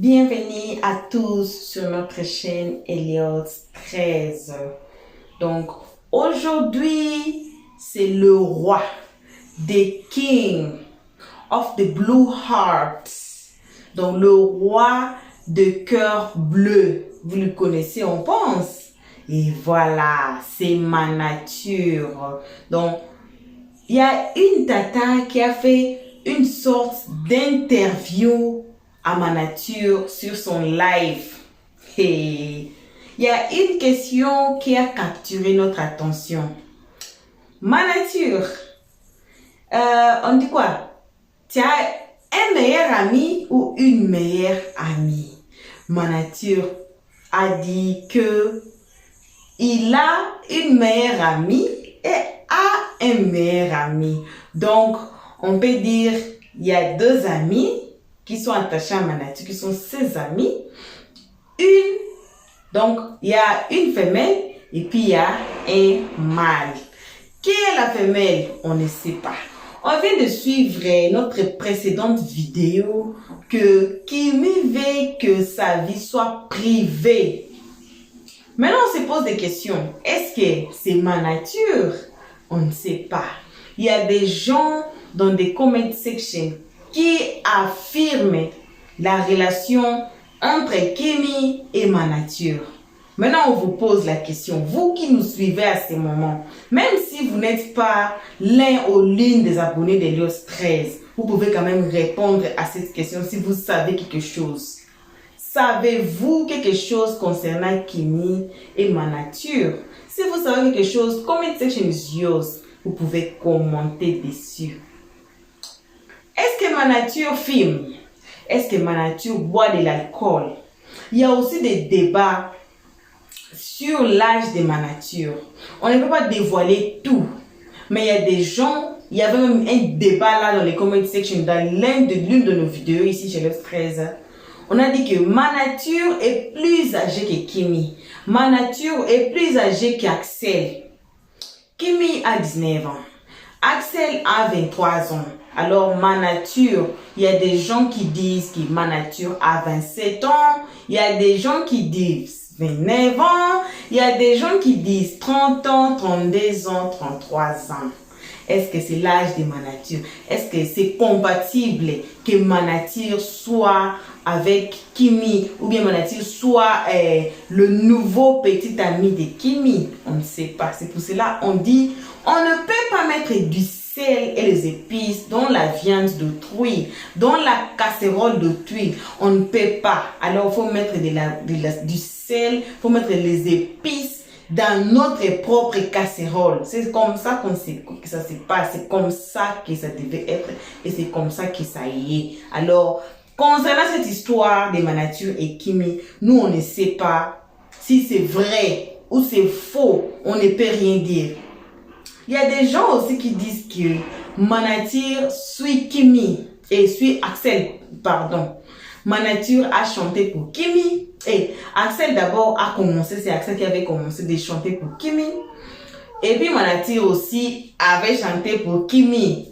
Bienvenue à tous sur notre chaîne Eliot's 13. Donc aujourd'hui, c'est le roi, the king of the blue hearts. Donc le roi de cœur bleu. Vous le connaissez, on pense. Et voilà, c'est ma nature. Donc, il y a une tata qui a fait une sorte d'interview à ma nature sur son live. Et il y a une question qui a capturé notre attention. Ma nature, on dit quoi? Tu as un meilleur ami ou une meilleure amie? Ma nature a dit que il a une meilleure amie et a un meilleur ami. Donc, on peut dire il y a deux amis qui sont attachés à ma nature, qui sont ses amis. Donc, il y a une femelle et puis il y a un mâle. Qui est la femelle? On ne sait pas. On vient de suivre notre précédente vidéo que Kimi veut que sa vie soit privée. Maintenant, on se pose des questions. Est-ce que c'est ma nature? On ne sait pas. Il y a des gens dans des comment sections qui affirment la relation entre Kimi et ma nature. Maintenant, on vous pose la question. Vous qui nous suivez à ce moment, même si vous n'êtes pas l'un ou l'une des abonnés d'Eliot's 13, vous pouvez quand même répondre à cette question si vous savez quelque chose. Savez-vous quelque chose concernant Kimi et ma nature? Si vous savez quelque chose, comment section is yours? Vous pouvez commenter dessus. Est-ce que ma nature fume? Est-ce que ma nature boit de l'alcool? Il y a aussi des débats sur l'âge de ma nature. On ne peut pas dévoiler tout. Mais il y a des gens, il y avait même un débat là dans les comment section, dans l'une de nos vidéos ici chez Eliot's 13. On a dit que ma nature est plus âgée que Kimi. Ma nature est plus âgée qu'Axel. Kimi a 19 ans. Axel a 23 ans. Alors, ma nature, il y a des gens qui disent que ma nature a 27 ans. Il y a des gens qui disent 29 ans. Il y a des gens qui disent 30 ans, 32 ans, 33 ans. Est-ce que c'est l'âge de ma nature? Est-ce que c'est compatible que ma nature soit avec Kimi ou bien ma nature soit le nouveau petit ami de Kimi? On ne sait pas. C'est pour cela qu'on dit on ne peut pas mettre du sel et les épices dans la viande d'autrui, dans la casserole d'autrui. On ne peut pas. Alors il faut mettre du sel, il faut mettre les épices dans notre propre casserole. C'est comme ça que ça se passe. C'est comme ça que ça devait être. Et c'est comme ça que ça y est. Alors, concernant cette histoire de ma nature et Kimi, nous, on ne sait pas si c'est vrai ou c'est faux. On ne peut rien dire. Il y a des gens aussi qui disent que ma nature suit Kimi et suit Axel, pardon. Ma nature a chanté pour Kimi. Et Axel d'abord a commencé, c'est Axel qui avait commencé de chanter pour Kimi. Et puis ma nature aussi avait chanté pour Kimi.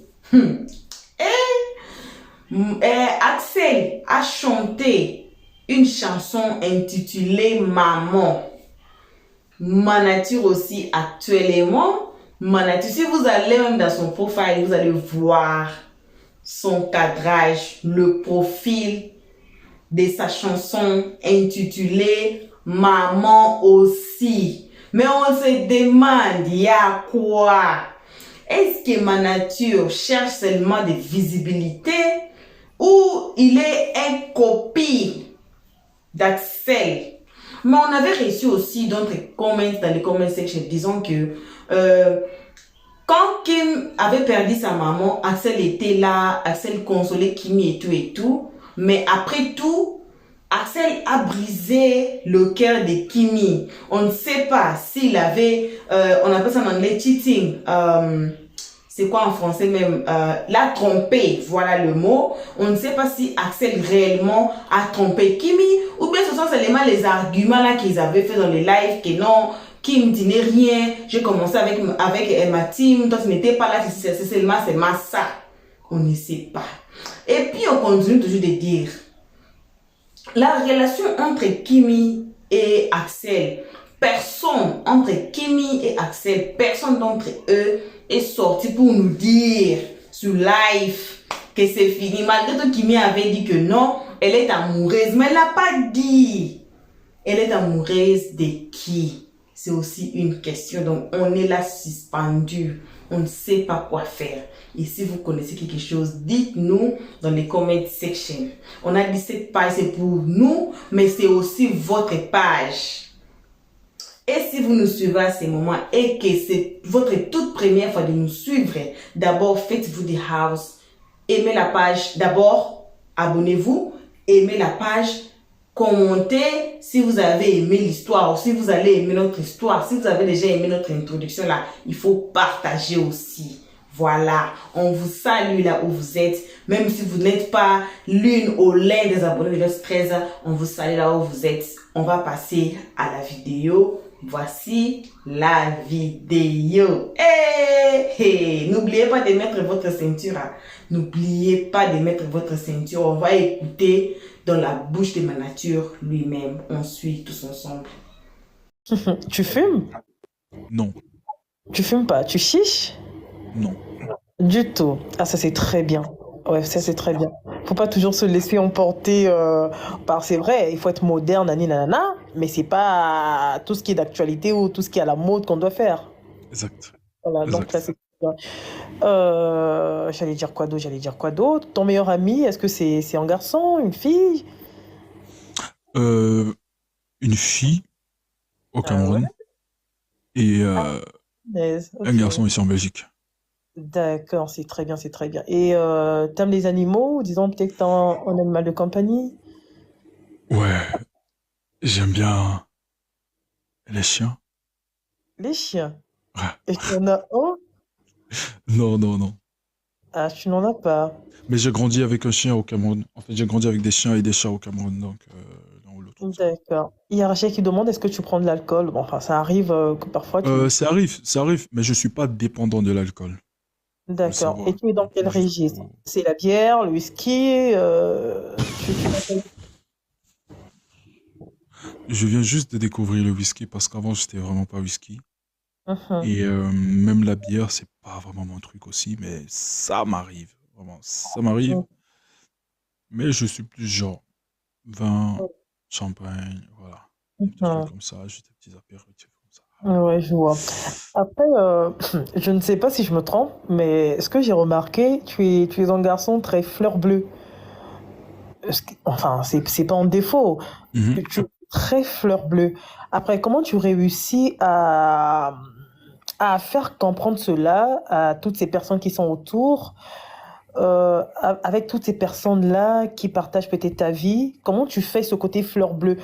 Axel a chanté une chanson intitulée Maman. Ma nature aussi actuellement, ma nature, si vous allez même dans son profil, vous allez voir son cadrage, le profil de sa chanson intitulée Maman aussi. Mais on se demande, il y a quoi? Est-ce que ma nature cherche seulement de visibilité ou il est un copie d'Axel? Mais on avait reçu aussi d'autres comments dans les comment section disant que quand Kim avait perdu sa maman, Axel était là, Axel consolait Kimi et tout. Mais après tout, Axel a brisé le cœur de Kimi. On ne sait pas s'il avait, on appelle ça en anglais cheating. C'est quoi en français même? La tromper, voilà le mot. On ne sait pas si Axel réellement a trompé Kimi ou bien ce sont seulement les arguments là qu'ils avaient fait dans les lives que non, Kim tu n'es rien, j'ai commencé avec ma team, toi tu n'étais pas là, c'est seulement ça. On ne sait pas. Et puis on continue toujours de dire La relation entre Kimi et Axel, personne d'entre eux est sorti pour nous dire sur live que c'est fini. Malgré que Kimi avait dit que non, elle est amoureuse, mais elle n'a pas dit. Elle est amoureuse de qui? C'est aussi une question. Donc, on est là suspendu. On ne sait pas quoi faire. Et si vous connaissez quelque chose, dites-nous dans les comment section. On a dit cette page, c'est pour nous, mais c'est aussi votre page. Et si vous nous suivez à ces moments et que c'est votre toute première fois de nous suivre, d'abord faites-vous des house, aimez la page, d'abord abonnez-vous, aimez la page, commentez si vous avez aimé l'histoire, ou si vous allez aimer notre histoire, si vous avez déjà aimé notre introduction là, il faut partager aussi. Voilà, on vous salue là où vous êtes, même si vous n'êtes pas l'une ou l'un des abonnés de Lost 13, on vous salue là où vous êtes. On va passer à la vidéo. Voici la vidéo. Hey! N'oubliez pas de mettre votre ceinture. N'oubliez pas de mettre votre ceinture. On va écouter dans la bouche de ma nature lui-même. On suit tous ensemble. Tu fumes? Non, Tu fumes pas? Tu chiches? non. Du tout. Ah, ça c'est très bien. Ouais, ça c'est très bien. Faut pas toujours se laisser emporter par, c'est vrai, il faut être moderne, nani nanana, mais c'est pas tout ce qui est d'actualité ou tout ce qui est à la mode qu'on doit faire. Exact. Voilà, donc là Exact. c'est bien. J'allais dire quoi d'autre? Ton meilleur ami, est-ce que c'est un garçon, une fille? Euh, une fille au Ah ouais? Cameroun et un Ok. garçon ici en Belgique. D'accord, c'est très bien, c'est très bien. Et t'aimes les animaux? Disons peut-être t'as un animal de compagnie? Ouais, j'aime bien les chiens. Les chiens. Ouais. Et tu en as un? Non, non, non. Ah, tu n'en as pas. Mais j'ai grandi avec un chien au Cameroun. En fait, j'ai grandi avec des chiens et des chats au Cameroun, donc l'un ou l'autre. D'accord. Il y a Rachel qui demande est-ce que tu prends de l'alcool? Bon, enfin, ça arrive que parfois Ça arrive, mais je suis pas dépendant de l'alcool. Faut le D'accord. Et savoir. tu es dans Donc quel moi, juste registre? C'est la bière, le whisky je viens juste de découvrir le whisky parce qu'avant, j'étais vraiment pas whisky. Mhm. Et même la bière, c'est pas vraiment mon truc aussi, mais ça m'arrive. Vraiment, ça m'arrive. Mais je suis plus genre vin, champagne, voilà. Des petits trucs Mhm. comme ça, juste des petits apéritifs comme ça. Ouais, je vois. Après, je ne sais pas si je me trompe, mais ce que j'ai remarqué, tu es un garçon très fleur bleue. Enfin, c'est pas un défaut. Mhm. Tu es très fleur bleue. Après, comment tu réussis à faire comprendre cela à toutes ces personnes qui sont autour, avec toutes ces personnes-là qui partagent peut-être ta vie? Comment tu fais ce côté fleur bleue?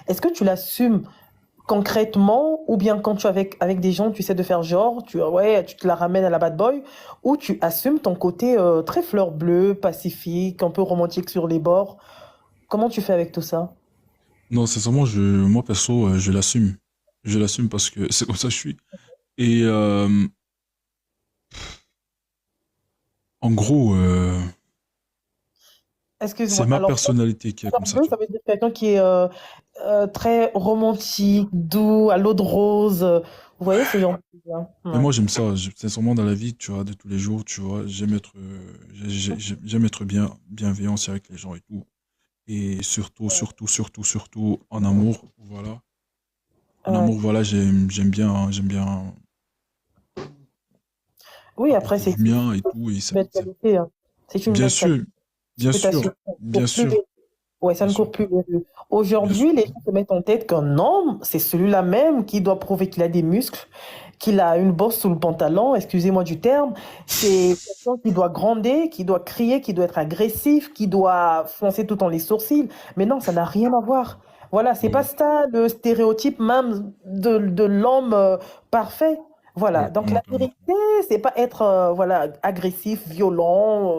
Est-ce que tu l'assumes concrètement, ou bien quand tu es avec des gens, tu essaies de faire genre, ouais, tu te la ramènes à la bad boy, ou tu assumes ton côté très fleur bleue, pacifique, un peu romantique sur les bords? Comment tu fais avec tout ça? Non, sincèrement, moi perso, je l'assume. Je l'assume parce que c'est comme ça que je suis. Et en gros, c'est Excuse-moi. ma Alors, personnalité qui est comme fleur ça, bleue, tu ça vois. veut dire quelqu'un qui est très romantique, doux, à l'eau de rose. Vous voyez ce genre de choses, hein? Mais Ouais. moi, j'aime ça. Sincèrement, dans la vie, tu vois, de tous les jours, tu vois, j'aime être bienveillant aussi avec les gens et tout. Et surtout, en amour, voilà. En Ouais. amour, voilà, j'aime bien Oui, après, apporter c'est du mien et tout. une belle qualité, hein. C'est une Bien belle qualité. sûr, Je bien peux sûr, t'assurer. Ça ne bien court plus sûr, les rues. Ouais, ça bien ne sûr, court plus les rues. bien sûr. Aujourd'hui, les gens se mettent en tête qu'un homme, c'est celui-là même qui doit prouver qu'il a des muscles, qu'il a une bosse sous le pantalon, excusez-moi du terme. C'est quelqu'un qui doit gronder, qui doit crier, qui doit être agressif, qui doit foncer tout en les sourcils. Mais non, ça n'a rien à voir. Voilà, c'est pas Non, ça le stéréotype même de l'homme parfait. Voilà, ouais, donc non, la clairement. vérité, c'est pas être voilà, agressif, violent.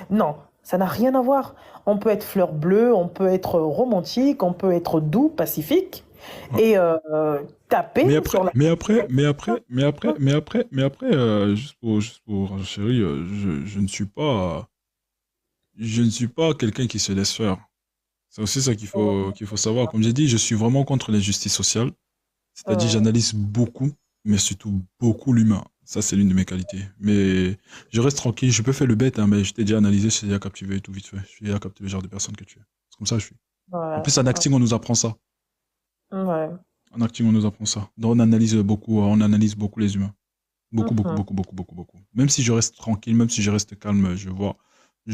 Non, ça n'a rien à voir. On peut être fleur bleue, on peut être romantique, on peut être doux, pacifique Ouais. et taper sur la... Juste pour chérie, je ne suis pas. je ne suis pas quelqu'un qui se laisse faire. C'est aussi ça qu'il faut savoir. Comme j'ai dit, je suis vraiment contre l'injustice sociale. C'est-à-dire, Hum, j'analyse beaucoup, mais surtout beaucoup l'humain. Ça, c'est l'une de mes qualités. Mais je reste tranquille, je peux faire le bête, hein, mais je t'ai déjà analysé, je t'ai déjà captivé et tout vite fait. Je suis déjà capté le genre de personne que tu es. C'est comme ça que je suis. En ouais, plus, en acting, on nous apprend ça. ouais. En acting, on nous apprend ça. Donc, on analyse beaucoup les humains. Beaucoup, beaucoup, Mhm, beaucoup, beaucoup, beaucoup, beaucoup. Même si je reste tranquille, même si je reste calme, je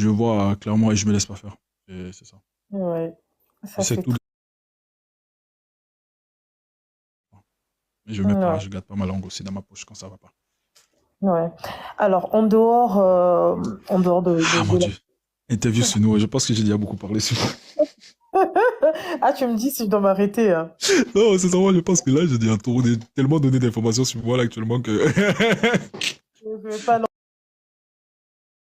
vois clairement et je me laisse pas faire. Et c'est ça. ouais. Je Ça, sais c'est tout. très... Et je mets pas, Ouais, je garde pas ma langue aussi dans ma poche quand ça va pas. ouais. Alors, en dehors Ah de mon Dieu. Interview sur nous, je pense que j'ai déjà beaucoup parlé sur moi. Ah, tu me dis si je dois m'arrêter, hein. Non, sincèrement, je pense que là, j'ai déjà tellement donné d'informations sur moi là actuellement que. Je vais pas aller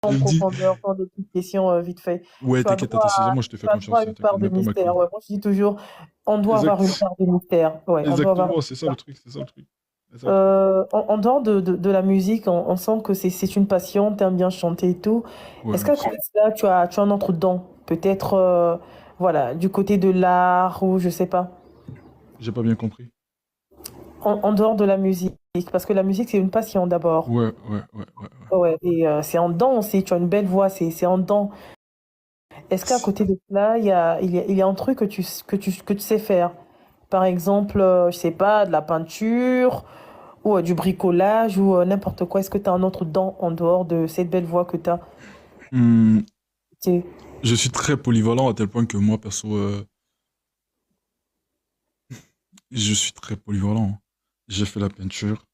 Je en me dis, profondeur, faire des petites questions vite fait. ouais, Tu as t'inquiète, droit attends, à, sincèrement, je te fais tu as droit à confiance, une part t'inquiète de même pas, ma mystère. queen. Ouais, moi, je dis toujours, on doit avoir une Exact, part de mystère. Ouais, on doit avoir exactement, c'est une ça le part. truc, c'est ça le truc. C'est ça le truc. En dehors de la musique, on sent que c'est une passion, t'aimes bien chanter et tout. Ouais, Est-ce qu'à merci. côté de cela, tu as un autre don? Peut-être, voilà, du côté de l'art ou je sais pas. J'ai pas bien compris. En dehors de la musique, parce que la musique, c'est une passion d'abord. Ouais, ouais, ouais, ouais, ouais. Ouais, et c'est un don aussi. Tu as une belle voix, c'est un don. Est-ce qu'à Merci. côté de cela, il y a un truc que tu sais faire? Par exemple, je sais pas, de la peinture ou du bricolage ou n'importe quoi. Est-ce que tu as un autre don en dehors de cette belle voix que tu as? Hmm, je suis très polyvalent à tel point que moi, perso, je suis très polyvalent. J'ai fait la peinture,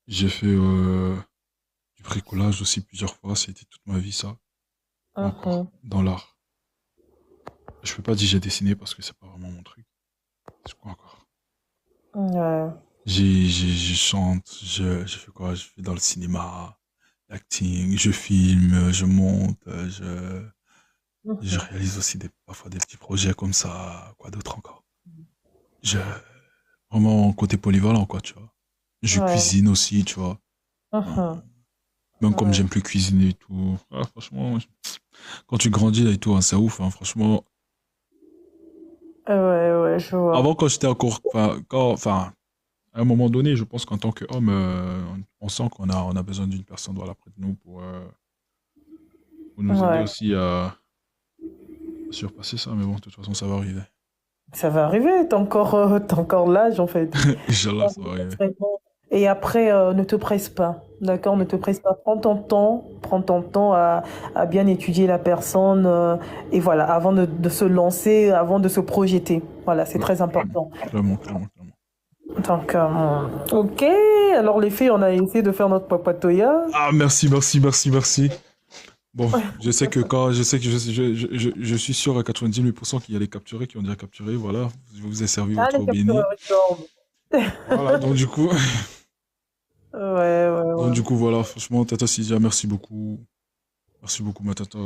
j'ai fait du bricolage aussi plusieurs fois, c'était toute ma vie ça. Quoi encore? Mhm. Dans l'art. Je peux pas dire j'ai dessiné parce que c'est pas vraiment mon truc. C'est quoi encore? Ouais. Je chante, je fais quoi? Je fais dans le cinéma, l'acting, je filme, je monte, je Mhm. réalise aussi parfois des petits projets comme ça. Quoi d'autre encore? Je, vraiment côté polyvalent, quoi, tu vois. Je Ouais. cuisine aussi, tu vois. Hein, Mhm. même comme Ouais. j'aime plus cuisiner et tout. Ah, franchement, quand tu grandis là et tout, hein, c'est ouf, hein, franchement. Ouais, ouais, je vois. Avant, quand j'étais encore, enfin, à un moment donné, je pense qu'en tant qu'homme, on sent qu'on a besoin d'une personne, voilà, près de nous pour nous aider Ouais. aussi à surpasser ça. Mais bon, de toute façon, ça va arriver. Ça va arriver, t'as encore l'âge en fait. Inch'Allah, ça va arriver. Vraiment. Et après, ne te presse pas, d'accord? Ne te presse pas. Prends ton temps à bien étudier la personne et voilà, avant de se lancer, avant de se projeter. Voilà, c'est Ouais, très clairement, important. clairement, clairement, clairement. Donc, ok. Alors les filles, on a essayé de faire notre papatoya. Ah, merci, merci, merci, merci. Bon, je suis sûr à 90 000% qu'il y a les capturés qui ont déjà capturé, voilà. Je vous ai servi Ah, votre les eau bénie. capteurs dorment. Voilà, donc du coup, Ouais, ouais, donc ouais. du coup, voilà, franchement, Tata Sidia, merci beaucoup. Merci beaucoup, ma tata.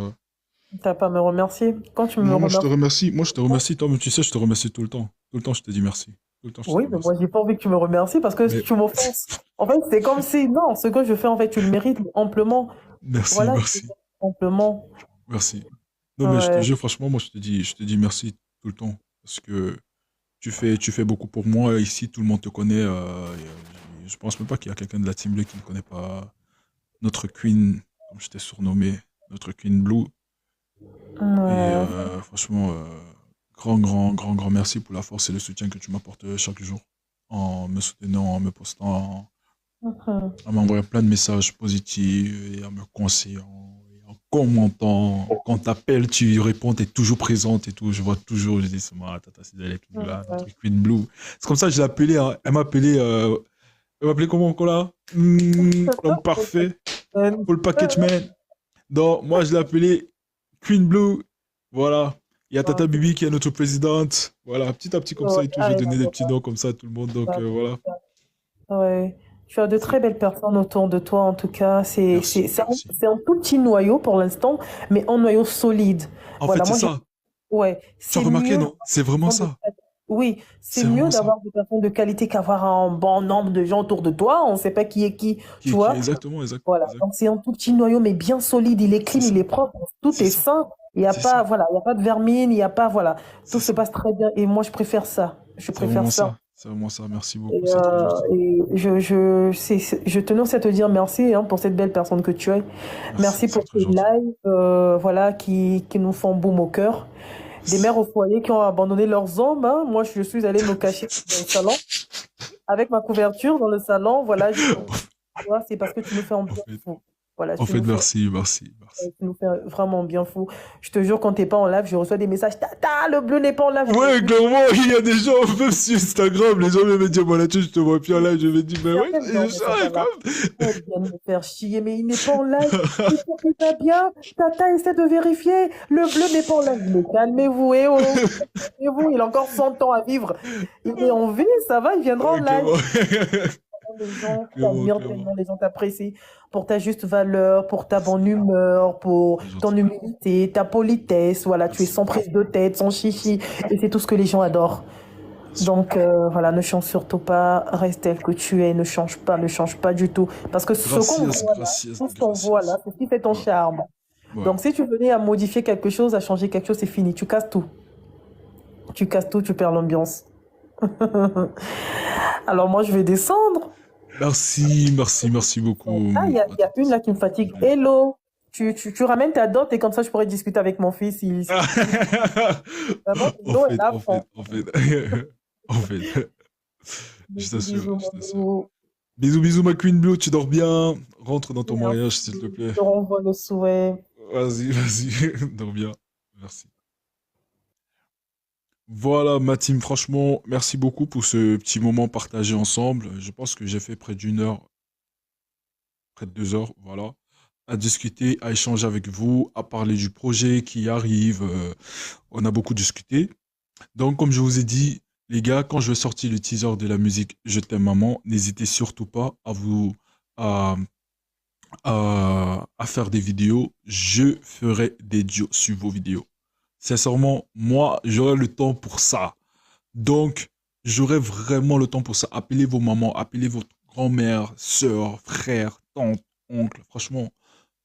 T'as pas à me remercier. Quand tu me Non, moi je te remercies. remercie. Moi je te remercie. Toi, mais tu sais, je te remercie tout le temps. Tout le temps, je te dis merci. Tout le temps, je te Oui, mais moi, remercie. j'ai pas envie que tu me remercies parce que Mais tu m'offenses. En fait, c'est comme si, non, ce que je fais, en fait, tu le mérites amplement. merci, Voilà, merci, amplement. merci. Non, mais je te Ouais, jure, franchement, moi je te dis merci tout le temps. Parce que tu fais beaucoup pour moi. Ici, tout le monde te connaît. Et, je pense même pas qu'il y a quelqu'un de la Team Bleu qui ne connaît pas notre Queen, comme je t'ai surnommé, notre Queen Blue. Et ouais. franchement, grand, grand, grand, grand merci pour la force et le soutien que tu m'apportes chaque jour en me soutenant, en me postant, Mhm. en m'envoyant plein de messages positifs et en me conseillant, et en commentant. Quand t'appelles, tu réponds, t'es toujours présente et tout. Je vois toujours, je dis, c'est moi, Tata Cédelle est toujours là, Ouais. notre Queen Blue. C'est comme ça que je l'ai appelée, hein. Elle m'appelait comment encore là? L'homme parfait, Paul Package Man. Donc, moi, je l'ai appelée Queen Blue. Voilà. Il y a Tata Bibi qui est notre présidente. Voilà, petit à petit comme ça et tout, je Ah, vais donner des petits noms comme ça à tout le monde. Donc, voilà. ouais. Tu as de C'est- très belles personnes autour de toi, en tout cas. Merci, merci. C'est un tout petit noyau pour l'instant, mais un noyau solide. En fait, Voilà, c'est moi, ça. ouais, Tu as c'est remarqué, mieux non? C'est vraiment ça. oui, c'est C'est mieux vraiment ça. d'avoir des personnes de qualité qu'avoir un bon nombre de gens autour de toi. On ne sait pas qui est qui, tu vois. Exactement, exact, Voilà, exact. donc c'est un tout petit noyau, mais bien solide. Il est C'est clean, il ça. est propre, tout C'est est ça. sain. Il n'y a C'est ça. pas, voilà, il y a pas de vermine, il n'y a pas, voilà. Tout C'est se ça. passe très bien. Et moi, je préfère ça. Je C'est préfère vraiment ça. ça. C'est vraiment ça. Merci Et, beaucoup. C'est très gentil. je tenais aussi à te dire merci hein, pour cette belle personne que tu es. Merci. Merci C'est pour très tes gentil. lives, voilà, qui nous font boum au cœur. Des mères au foyer qui ont abandonné leurs hommes. Hein. Moi, je suis allée me cacher dans le salon avec ma couverture dans le salon. Voilà, juste pour toi, c'est parce que tu nous fais un En bien fait, fou. Voilà, en fait, merci. Merci. Merci. tu nous fais vraiment bien fou. Je te jure, quand t'es pas en live, je reçois des messages. Tata, le bleu n'est pas en live. Je dis, Ouais, oui, clairement, il y a des gens, même sur Instagram, les gens me disent, bon, là, je te vois plus en live, je me dis, mais ouais, certaines je gens ne sont pas là. savais Elles viennent me faire chier, mais il n'est pas en live. Il pas. faut que ça bien. Tata essaie de vérifier. Le bleu n'est pas en live. Mais calmez-vous, eh oh. Calmez-vous, il a encore 100 ans à vivre. Il est en vie, ça va, il viendra en Ouais, live. clairement. Les gens Clairement, t'admirent clairement. tellement, les gens t'apprécient pour ta juste valeur, pour ta bonne humeur, pour C'est ton gentil. humilité, ta politesse. Voilà, tu es Merci. sans prise de tête, sans chichi. Et c'est tout ce que les gens adorent. Bien sûr. Donc voilà, ne change surtout pas, reste tel que tu es, ne change pas du tout. Parce que ce qu'on Gracias, voit là, gracias, tout ce qu'on voit là, gracias. c'est ce qui fait ton Ouais, charme. ouais. Donc si tu venais à modifier quelque chose, à changer quelque chose, c'est fini. Tu casses tout. Tu casses tout, tu perds l'ambiance. Alors moi, je vais descendre. Merci, merci, merci beaucoup, Ah, ma il y a une tante. là qui me fatigue. Désolé. Hello, tu ramènes ta dot et comme ça je pourrais discuter avec mon fils. Vraiment, En l'eau est fait, là, en frère. fait, en fait, en fait, je Bisous, t'assure, bisous, je mon t'assure. bisou. Bisous, bisous, ma Queen Blue, tu dors bien. Rentre dans ton Merci. mariage, s'il te plaît. Je te renvoie le souhait. Vas-y, vas-y, dors bien. Merci. Voilà, ma team, franchement, merci beaucoup pour ce petit moment partagé ensemble. Je pense que j'ai fait près d'une heure, près de 2 heures, voilà, à discuter, à échanger avec vous, à parler du projet qui arrive. On a beaucoup discuté. Donc, comme je vous ai dit, les gars, quand je vais sortir le teaser de la musique Je t'aime maman, n'hésitez surtout pas à, à faire des vidéos. Je ferai des duos sur vos vidéos. Sincèrement, moi, j'aurai le temps pour ça. Donc, j'aurai vraiment le temps pour ça. Appelez vos mamans, appelez votre grand-mère, sœur, frère, tante, oncle. Franchement,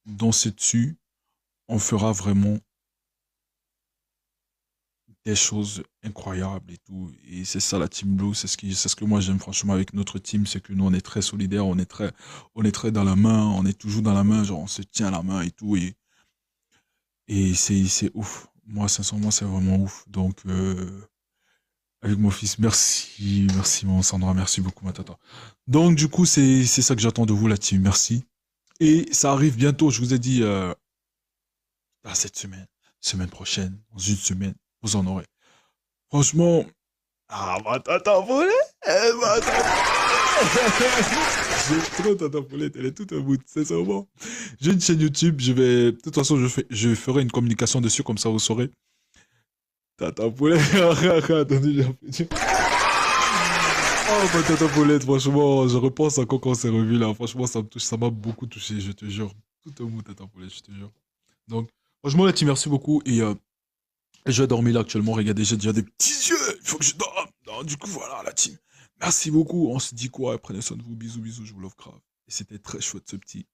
dansez dessus. On fera vraiment des choses incroyables et tout. Et c'est ça la Team Blue, c'est ce que moi j'aime franchement avec notre team, c'est que nous on est très solidaires, on est très dans la main, on est toujours dans la main, genre on se tient la main et tout. Et c'est ouf. Moi, sincèrement, c'est vraiment ouf. Donc, avec mon fils, merci, merci mon Sandra, merci beaucoup ma tata. Donc du coup, c'est ça que j'attends de vous la team, merci. Et ça arrive bientôt, je vous ai dit, pas cette semaine, semaine prochaine, dans une semaine, vous en aurez. Franchement, ah ma tata Paulette, ma tata. J'aime trop tata Paulette, elle est toute un bout, sincèrement. J'ai une chaîne YouTube, de toute façon, je ferai une communication dessus, comme ça vous saurez. Tata Paulette, attendez, j'ai un peu... Oh, ma tata Paulette, franchement, je repense à quand on s'est revu là. Franchement, ça me touche, ça m'a beaucoup touché, je te jure. Tout un bout, tata Paulette, je te jure. Donc, franchement, la team, merci beaucoup. Et je vais dormir là actuellement. Regardez, j'ai déjà des petits yeux. Il faut que je dorme. Donc, du coup, voilà, la team. Merci beaucoup. On se dit quoi? Prenez soin de vous. Bisous, bisous. Je vous love grave. Et c'était très chouette ce petit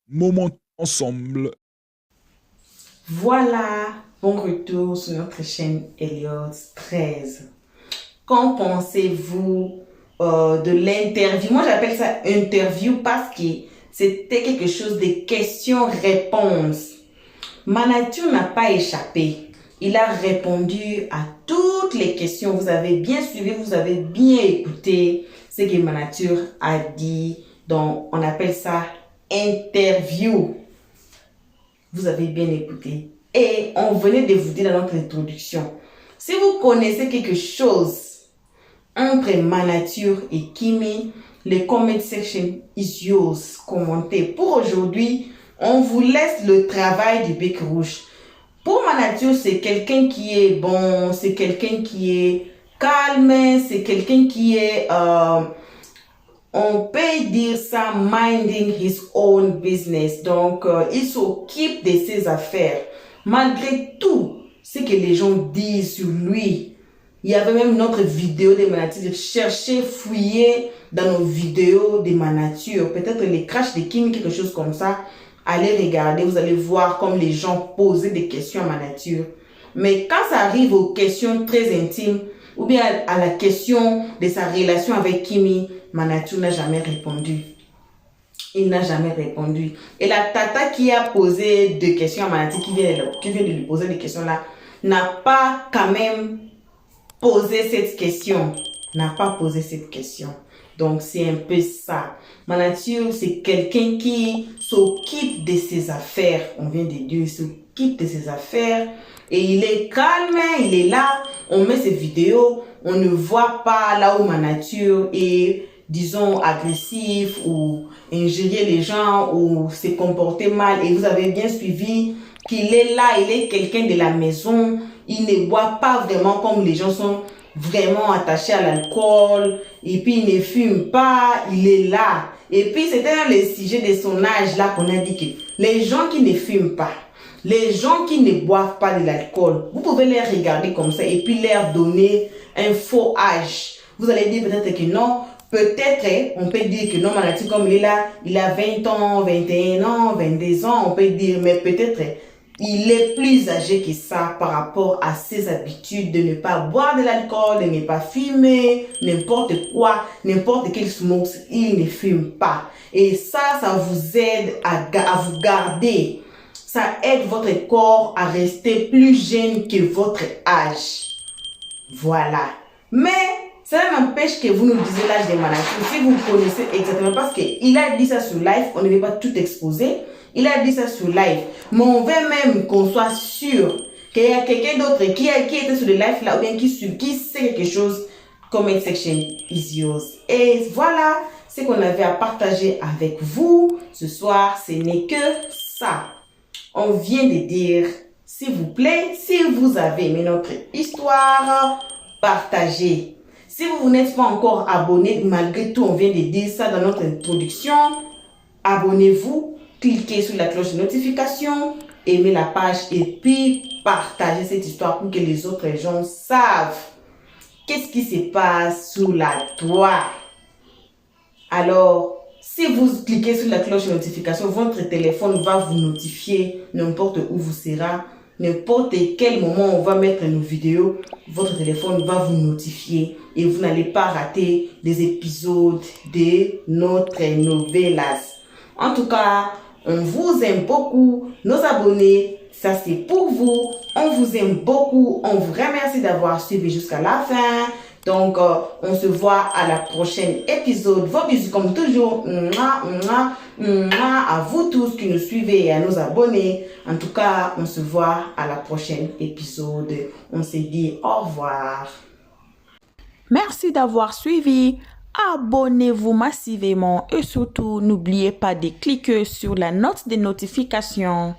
moment ensemble. Voilà, bon retour sur notre chaîne Elliot 13. Qu'en pensez-vous de l'interview? Moi, j'appelle ça interview parce que c'était quelque chose de questions-réponses. Manature n'a pas échappé. Il a répondu à toutes les questions. Vous avez bien suivi, vous avez bien écouté ce que Manature a dit. Donc, on appelle ça interview. Vous avez bien écouté. Et on venait de vous dire dans notre introduction, si vous connaissez quelque chose entre Manature et Kimi, les comment section is yours. Commentez. Pour aujourd'hui, on vous laisse le travail du bec rouge. Pour Manature, c'est quelqu'un qui est bon, c'est quelqu'un qui est calme, c'est quelqu'un qui est... on peut dire ça, minding his own business. Donc, il s'occupe de ses affaires. Malgré tout ce que les gens disent sur lui. Il y avait même notre vidéo de Manature. Cherchez, fouillez dans nos vidéos de Manature. Peut-être les crashs de Kim, quelque chose comme ça. allez regarder, vous allez voir comme les gens posaient des questions à Manature. Mais quand ça arrive aux questions très intimes, ou bien à la question de sa relation avec Kimi, Manature n'a jamais répondu. Il n'a jamais répondu. Et la tata qui a posé des questions à Manature, qui vient de lui poser des questions là, n'a pas quand même posé cette question. N'a pas posé cette question. Donc, c'est un peu ça. Manature, c'est quelqu'un qui s'occupe de ses affaires. On vient de dire, il s'occupe de ses affaires. Et il est calme, il est là. On met ses vidéos. On ne voit pas là où Manature est, disons, agressif ou injurier les gens ou se comporter mal. Et vous avez bien suivi qu'il est là, il est quelqu'un de la maison. Il ne boit pas vraiment comme les gens sont vraiment attachés à l'alcool. Et puis, il ne fume pas, il est là. Et puis, c'était dans le sujet de son âge là qu'on a dit que les gens qui ne fument pas, les gens qui ne boivent pas de l'alcool, vous pouvez les regarder comme ça et puis leur donner un faux âge. Vous allez dire peut-être que non. Peut-être, on peut dire que non, Manature, comme il est là, il a 20 ans, 21 ans, 22 ans, on peut dire, mais peut-être il est plus âgé que ça par rapport à ses habitudes de ne pas boire de l'alcool, de ne pas fumer, n'importe quoi, n'importe quel smoke, il ne fume pas. Et ça vous aide à vous garder. Ça aide votre corps à rester plus jeune que votre âge. Voilà. Mais ça n'empêche que vous nous disiez l'âge de Manature. Si vous connaissez exactement, parce qu'il a dit ça sur live, on ne veut pas tout exposer. Il a dit ça sur live. Mais on veut même qu'on soit sûr qu'il y a quelqu'un d'autre qui était sur le live là, ou bien qui sait quelque chose. Comment section is yours. Et voilà ce qu'on avait à partager avec vous ce soir. Ce n'est que ça. On vient de dire, s'il vous plaît, si vous avez aimé notre histoire, partagez. Si vous n'êtes pas encore abonné, malgré tout, on vient de dire ça dans notre introduction, abonnez-vous, cliquez sur la cloche de notification, aimez la page et puis partagez cette histoire pour que les autres gens savent qu'est-ce qui se passe sous la toile. Alors, si vous cliquez sur la cloche de notification, votre téléphone va vous notifier n'importe où vous serez. N'importe quel moment on va mettre nos vidéos, votre téléphone va vous notifier et vous n'allez pas rater des épisodes de notre novelas. En tout cas, on vous aime beaucoup, nos abonnés, ça c'est pour vous. On vous aime beaucoup, on vous remercie d'avoir suivi jusqu'à la fin. Donc, on se voit à la prochaine épisode. Vos bisous comme toujours. Mouah, mouah, mouah, à vous tous qui nous suivez et à nos abonnés. En tout cas, on se voit à la prochaine épisode. On se dit au revoir. Merci d'avoir suivi. Abonnez-vous massivement et surtout, n'oubliez pas de cliquer sur la note de notification.